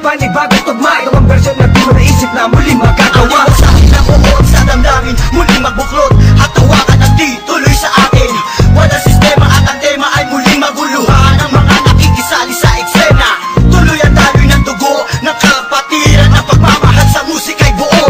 panibagong tugma. Ito ang version na di mo naisip na muling magagawa. Sa akin ang uod sa damdamin, muling magbuklod at tawakan ang di tuloy sa akin. Walang sistema at ang tema ay muling maguluhan. Ang mga nakikisali sa eksena, tuloy ang daloy ng dugo ng kapatiran. Ang pagmamahal sa musika'y buo,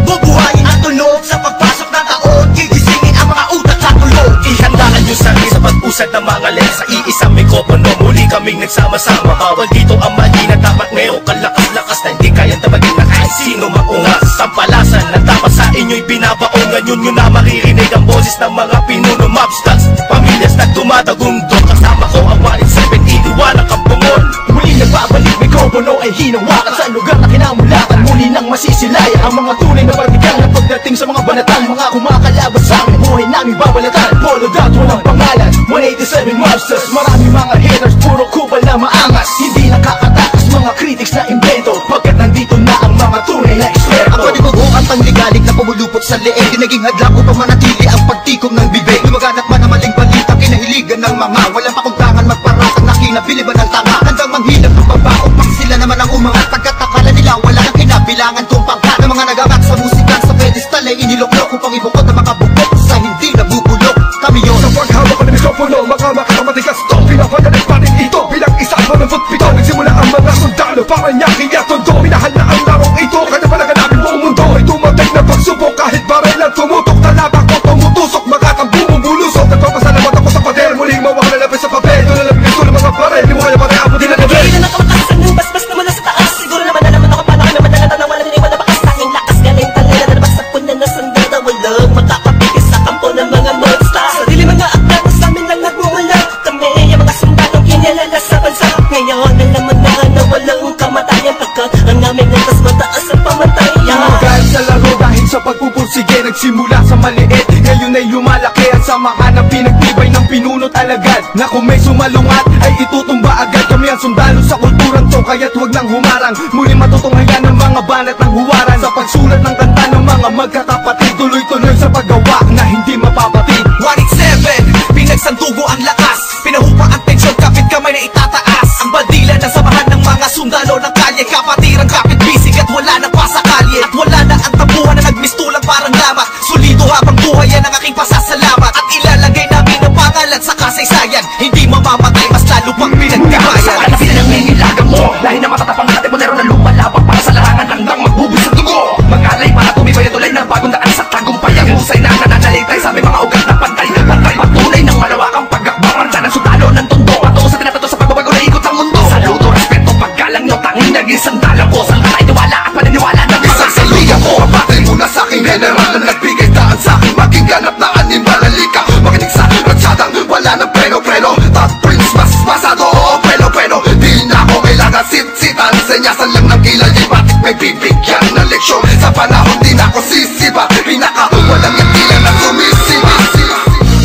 bubuhayin ang tunog sa pagpasok ng taon. Gigisingin ang mga utak sa tulog. Ihandaan yung sarili sa pag-usad ng mga len. Sa iisang mikropono, muli kaming nagsama-sama. Bawal dito ang mali na dapat mayroong kalakas-lakas na hindi kayang tabagin na kahit sino maungas. Sampalasan na dapat sa inyo'y binabaon. Ngayon nyo na maririnig ang boses ng mga pinuno mobsters. Pamilyas na tumatagundong, kasama ko ang 187, iniwanan kang bungol. Muli nagbabalik, mikropono ay hinawakan sa lugar na kinamulakan. Muli nang masisilayan ang mga tunay na partikal na pagdating sa mga banatan. Mga kumakalaban sa amin, buhay namin babalatan. Follow that, walang pangalan, 187 mobsters. Marami mga haters, puro kupal na maangas. Hindi nakakatakas mga critics na invento, pagkat nandito na ang mga tunay na eksperto. Ako di bubuo ang pangligalig na pumulupot sa leeg. Di naging hadlang upang manatili ang pagtikom ng bibig. Lumaganap man ang maling balita, kinahiligan ng mga walang pakundangan, magparatang na kinabiliban ng tanga. Handang manghilap ng babaong pang sila naman ang umangat. Pagkat akala nila wala nang kinabilangan kung pangkat. Ng mga nagagat sa musikang sa pedestal ay iniluklok upang ibukod ang mga bukod sa hindi nabubulok. Kami yun sa paghawak ng mikropono, mga matigas to. Pinapagalit pa rin ito bilang isa sa mga pito. Nagsimula ang mga sundalo para niya kaya tondo. Minahal na ang larong ito, kanya pala ganapin buong mundo. Ay tumatay na pagsubok kahit baril lang tumutok. Talabak ko tumutusok, makakang bumubulusok. Nagpapasalamat ako sa pader, muling mawak na lapis sa papel. Doon na lang gusto ng mga baril, di mo kaya pare ako din na nabel. Hindi na nakamatasan ng basbas naman na sa taas. Siguro naman nalaman ako paano kami madalatan na wala din iwan na bakas. Tanging lakas galing talila na nabagsak ko na nasandata. Walang makakapigil sa kampo ng mga monster. Sarili mga akda na sa amin lang nagmumula. Kami ang mga sundalong kinilala sa bansa. Ngayon nalaman na walang kamatayan, pagkat ang aming landas mataas ang pamatayan. Dahil sa laro, dahil sa pagpupursige, nagsimula sa maliit, ngayon ay lumalaki ang samahan ng pinagtibay ng pinunot alagad. Na kung may sumalungat ay itutumba agad. Kami ang sundalo sa kulturang to, kaya't huwag nang humarang. Muli matutunghayan ng mga banat ng huwaran. Sa pagsulat ng kanta ng mga magkakapatid, tuloy-tuloy sa paggawa na hindi mapapatid. 187, pinagsandugo ang lakas. Pinahupa ang tensyon, kapit kamay na itataas. Ang bandila ng samahan ng mga sundalo ng kalye. Kapatirang kapit bisig at wala na pa sa kalye. At wala na ang tabuhan na nagmistulang parang lamat. Sulido habang buhay yan ang aking pasasalamat. At ilalagay namin ang pangalan sa kasaysayan. Hindi mamamatay, mas lalo pang pinagkabayan. Sa kanapin ang nangilagan mo, lahi na matatapang natin mo na lumalabak para sa larangan hanggang magbubis ang dugo. Mag-alay para tumibay at tulay ng bagong daan sa tagumpay. Ang husay na nananalitay sa aming mga ugat na pantay. Pantay patunay ng malawakang pagkakbangan sa ng sundalo ng tondo. Patungo sa tinatato sa pagbabago na ikot ang mundo. Saludo, respeto, paggalang nyo, tanging naging sandalan ko. Saan tayo tiwala at paniniwala ng isang saluya ko. Kapatay muna sa aking general na nagbigay daan sa aking maging ganap na animalalika. Makinig sa ratsadang wala ng preno-preno. Top Prince, mas pasado, oo, preno-preno. Di na ako kailangan sit-sitan. Senyasan lang ng kilay, batik may bibigyan ng leksyon. Sa panahon di na ako sisiba. Pinaka walang yakila na sumisiba.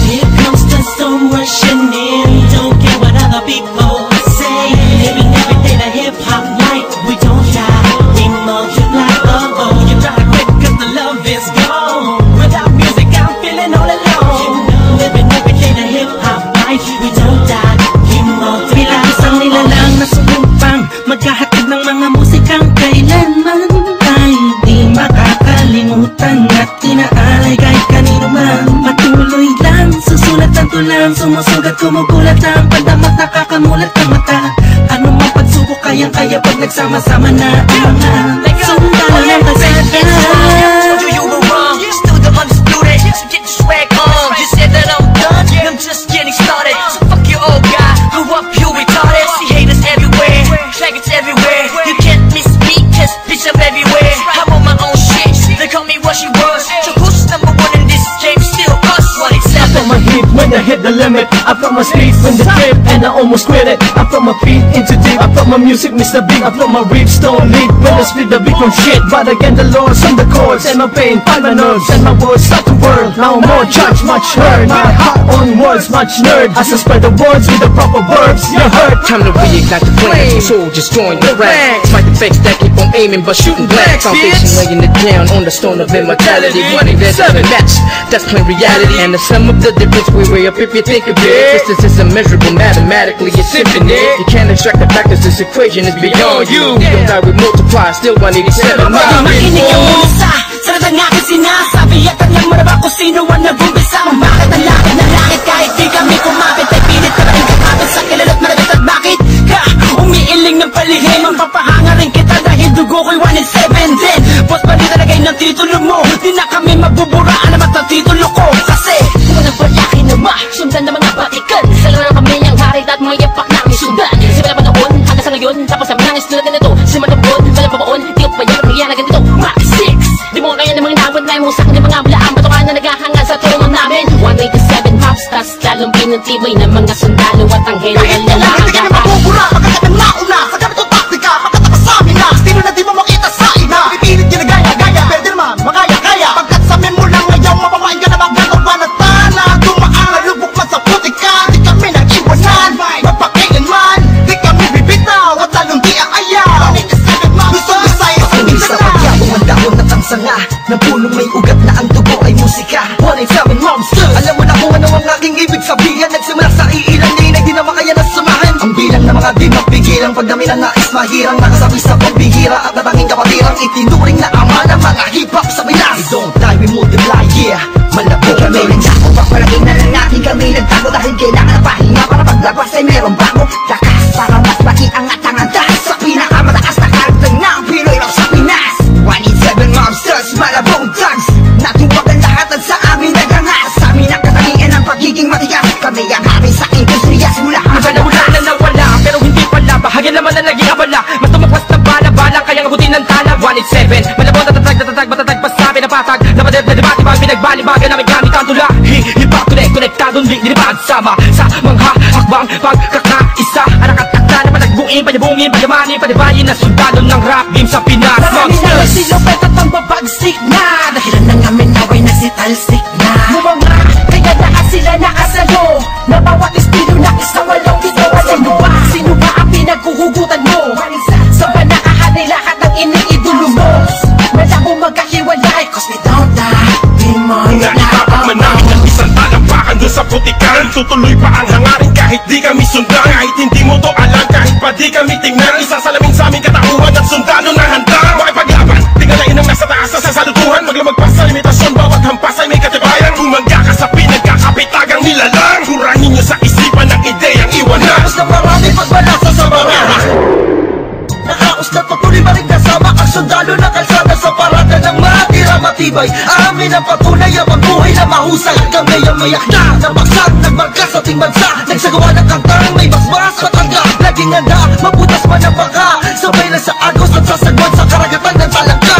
Here comes the storm rushing in. Don't care what other people say. Living every day the hip-hop life. We don't die, we multiply. Oh, you gotta quit cause the love is gone. Without music I'm feeling all alone. Living every day the hip-hop life. We don't die, we multiply. Bilang isang nilalang na sumupang maghahatid ng mga musikang kailanman ay di makakalimutan at inaalay kahit kanino man. Patuloy lang, susulat ang tulang, sumusugat, kumugulat ang pandamat, nakakamulat ang mata. Ano mang pagsubok kayang-kaya pag nagsama-sama na ang mga sundalo ng kasada. Do you were wrong, still the undisputed. So get your swag on. You said that I'm done, I'm just getting started. So fuck your old guy, grew up you retarded. See haters everywhere, faggots everywhere. You can't miss me, cause bitch I'm everywhere. I'm on my own shit, they call me what she was. So who's number one in this game? Still us, 187. From my hit when I hit the limit, I'm from my street when the trip and I almost quit it. I'm from my feet into deep, I'm from my music Mr. Big. I'm from my rips don't lead when I split the beat from shit. But again the Lord's on the chords and my pain find my nerves and my words start to burn. Now more judge, much heard, my heart on words, much nerd. As I spread the words with the proper verbs, you heard. Time to reignite the flame, soldiers join the ranks. Fight the fakes that keep on aiming but shooting blank. Foundation laying it down on the stone of immortality. Running there's never match, that's plain reality. And the sum of the difference we weigh up if you think of it. Distance is immeasurable, mathematically it's infinite. You can't extract the fact that this equation is beyond you. We don't die, we multiply, still 187. Makinig ka muna sa ng aking sinasabi at alam mo na ba kung sino ang nag-umpisa? Bakit ang langit na langit kahit di kami kumapit ay pilit ka rin kumapit sa kilala't maragat at bakit ka umiiling ng palihim? Ang papahanga rin kita dahil dugo ko'y 1 in 7 din. Boss bali talagay ng titulo mo, di na kami mabuburaan naman ng titulo ko. Kasi kung ang balaki naman, sundan ng mga batikan. Sala na kami ang harit at mga yapak namin sundan. Simula pa noon hanggang sa ngayon, tapos kami nang istulad na ito. Simula pa noon, walang pabaon, di ko pa yan ang yan ganito. Max 6, di mo kaya ng mga nawad na yung sa akin ng mga bulaan. Batukan na naghahanga sa tulong namin. 187 mobsters, lalong pinatibay ng mga sundalo at ang hero Kahit kailan hindi ka na mabubura, magkakit ng nauna sa ganitong taktika, magkatakas sa amin na sino na di mo makita sa ina. Pipilit ka na gaya-gaya, pwede naman makaya-kaya. Pagkat sa men mo lang ngayon, mapamain ka na magagawa na tana. Dumaan, lubok man sa putika, di kami nag-iwanan. Magpakailanman, di kami bibitaw, at lalong di aaya. Gusto Visayas sa minsan na pagyabong ang dahon at ang sanga ng punong may ugat na ang dugo ay musika. 187 Monsters, alam mo na kung ano ang aking ibig sabihin. Nagsimula sa iilan din ay di na makaya na samahan. Ang bilang ng mga di mapigilang pagdami na nais mahirang nakasabi sa pagbihira at natanging kapatirang itinuring na ama ng mga hip-hop sa Pinas. We don't die, we multiply, yeah. Malabo kami nagdako, papalagay na lang natin kami nagtago dahil kailangan na pahinga para paglabas ay meron bago lakas para mas maiangat ang andas sa pinakamataas na karagdag ng Pinoy rap sa Pinas. 187 Monsters, malabong thugs, natuwag ang lahat at sa amin nagangas. Sa amin ang katangian ng pagiging matigas. Kami ang amin sa industriya simula Wala na nawala, pero hindi pala. Bahagi naman na naging abala. Mas tumakwas na bala-balang, kayang abutin ng tala. 187, malabong tatatag, matatag, pasabi na patag. Napadeb na debate, bang pinagbalibagan namin gamit ang tula. Hip-hop connect, konektadong dinibag sama sa mga hakbang pagkakaisa. Anak at akta na panagbuin, panyabungin, panyamanin, panibayin na sundalo ng rap game sa Pinas. marami na lang si Lopet at ang babagsik na dahilan ng amin naway na si Talsik na mga kaya na sila nakasalo na bawat estilo na isang walong ginawa. Sino ba ang pinaghuhugutan mo? Sa ba nakahanay lahat ng iniidolo mo? Wala mo magkahiwalay cause we don't die, we Naipapak man namin ang isang talampakan dun sa putikan. Tutuloy pa ang hangarin kahit di kami sundan. Kahit hindi mo to alam, kahit pa di kami tingnan. Isasalamin sa aming katauhan ng sundalo na handa makipaglaban. Tingalain ang nasa taas sa salutuhan. Maglamag pa sa limitasyon, bawat hampas ay may katibayan. Bumangga ka sa pinagkakapitagang nilalang. Kurahin nyo sa isipan ng ideyang iwanan. Tapos na marami pagbalasa sa mga nakaos na patuloy maring kasama ang sundalo na kalsada sa parada ng matira matibay. Amin ang patunay ang magbuhay na mahusay. Kami ang mayak na nabaksak, nagmarka sa ating bansa. Nagsagawa ng kantang may basbas matangga. Laging handa, mabutas man ang baka. Sabay lang sa agos at sasagwan sa karagatan ng talangka.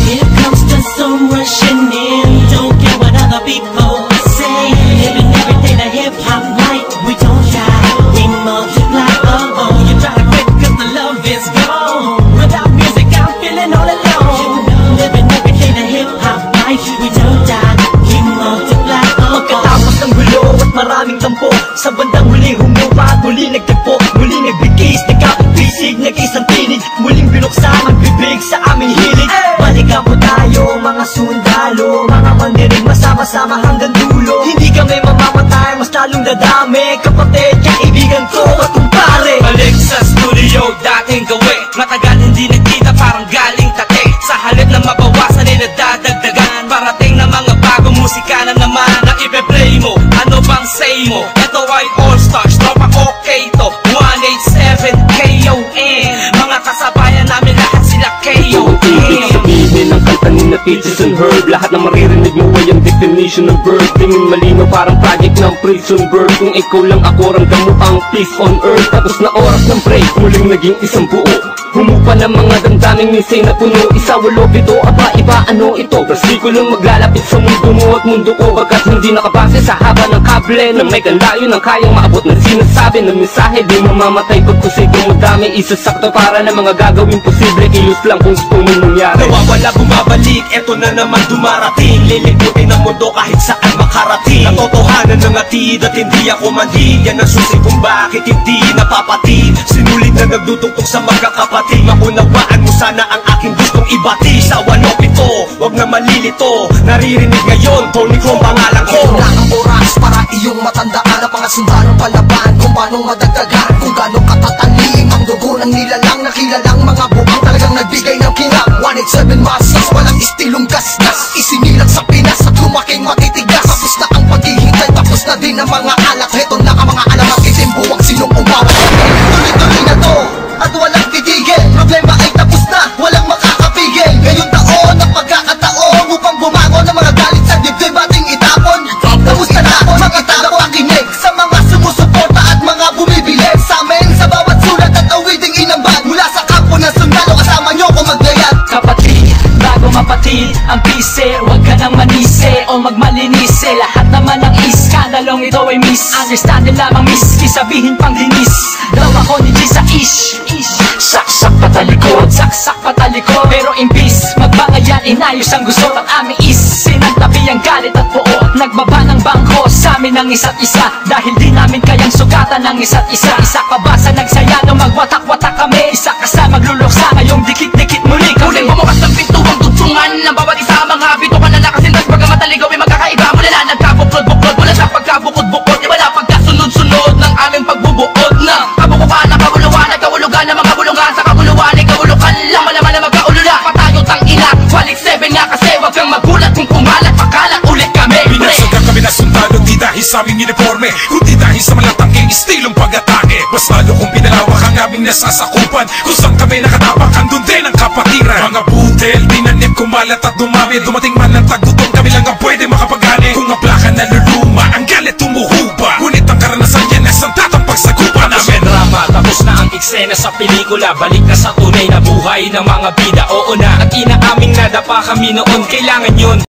Here comes the sun rushing in. Don't care what other people say. Living every day the hip hop life. We don't die, we multiply. Oh, you try to quit cause the love is gone. Without music I'm feeling all alone. Living every day the hip hop life. We don't die, we multiply. Pagkatapos ng gulo at maraming tampo, sa bandang huli humupa at muli nagtagpo. Muli nagbigis, nagkakapisig, nag-isang tinig. Muling binuksan ang bibig sa aming hilig. Balikan po tayo mga sundalo, mga mandinig masama-sama hanggang dulo. Hindi kami mamamatay, mas lalong dadami. Kapatid, kaibigan ko at kumpare. Balik sa studio, dating gawi. Matagal hindi nagkita, parang galing tate. Sa halip na mabawasan ay nadadagdagan. Parating na mga bagong musika na naman na ipe-play mo. Ano bang say mo? Ito ay All Stars, tropa okay to 187 KON. Mga kasabayan namin lahat sila KON. Ibig sabihin ng kanta ni na Peaches and Herb. Lahat na maririnig mo ay ang definition ng verb. Tingin malino parang project ng prison bird. Kung ikaw lang ako, ramdam mo ang peace on earth. Tapos na oras ng break, muling naging isang buo. Humupa ng mga damdaming misay na puno. Isa, walo, pito, aba, iba, ano ito? Tapos di ko lang maglalapit sa mundo mo at mundo ko. Pagkat hindi nakabase sa haba ng kable na may kanlayo ng kayang maabot ng sinasabi ng mensahe. Di mamamatay pagkusigong madami. Isasakto para na mga gagawin posible. Kilos lang kung gusto mo nangyari. Nawawala, bumabalik, eto na naman dumarating. Liliputin ang mundo kahit saan makarating. Natotohanan ng atid at hindi ako manhid. Yan ang susi kung bakit hindi napapatid. Sinulit na nagdutugtog sa magkakapatid. Maunawaan mo sana ang aking gustong ibati. Sa 107, wag na malilito. Naririnig ngayon, Tony ko ang pangalan ko. Wala ang oras para iyong matandaan ang mga sundanong palaban, kung paano madagdagan, kung gaano katatalim ang dugo ng nilalang na kilalang mga buang talagang nagbigay ng kinang 187 masas, walang istilong gasgas, isinilang sa Pinas at lumaking matitigas. Tapos na ang paghihintay, tapos na din ang mga alak. Heto na ang mga alamat, itimbuwang sinong umawa. Tuloy-tuloy na to at walang titigil, problema ay tapos na, walang makakapigil. Ngayong taon ang pagkakataon upang bumangon ng mga galit sa dibdib ating itapon. Kamusta na mga tagapakinig sa mga sumusuporta at mga bumibili sa amin sa bawat sulat at awiting inambag mula sa kampo ng sundalo, kasama nyo kung maglayat. Kapatid, bago mapatid ang pise, huwag ka nang manise o magmalinise. Lahat naman ng iskandalong ito ay misunderstanding lamang, miski sabihin pang dinis. Daw ako ni Gisa Ish, saksak patalikod, saksak patalikod. Pero imbis magbangayan, inayos ang gusto at aming sinantabi ang galit at puot. Nagbaba ng bangko sa amin ng isa't isa, dahil di namin kayang sugatan ng isa't isa. Isa ka ba sa nagsaya nung magwatak-watak kami? Isa ka sa magluluksa ngayong dikit-dikit muli kami. Muling bumukas ng pintuang tutsungan ng bawat isa, mga bitukan na nakasintas. Pagka mataligaw ay magkakaiba, mula na nagkabuklod-buklod, mula sa pagkabukod-bukod, di wala pagkasunod-sunod ng aming pagbubuod na kabukuhan ng kabuluhan at kahulugan ng mga bulungan. Sa kabuluhan ay kahulukan lang, malaman na magkaulula. Patayo tang ina, 187 nga kasi wag kang magulat kung kumalat, pakalat ulit kami. Binasagkan kami na sundalo, di dahil sa aming uniforme, kundi dahil sa malatangking istilong pag-atake. Mas lalo kung pinalawak ang aming nasasakupan, kung saan kami nakatapak, andun din ang kapatiran. Mga budel, dinanim, kumalat at dumami. Dumating man ang tagutong, kami lang ang pwede makapagani. Kung ang plaka naluluma, ang galit tumuhuba, ngunit ang karanasan yan ay santatang pagsagupan namin. Drama, tapos na ang eksena sa pelikula, balik na sa tunay na buhay ng mga bida. Oo na, at inaaming nadapa kami noon, kailangan yun.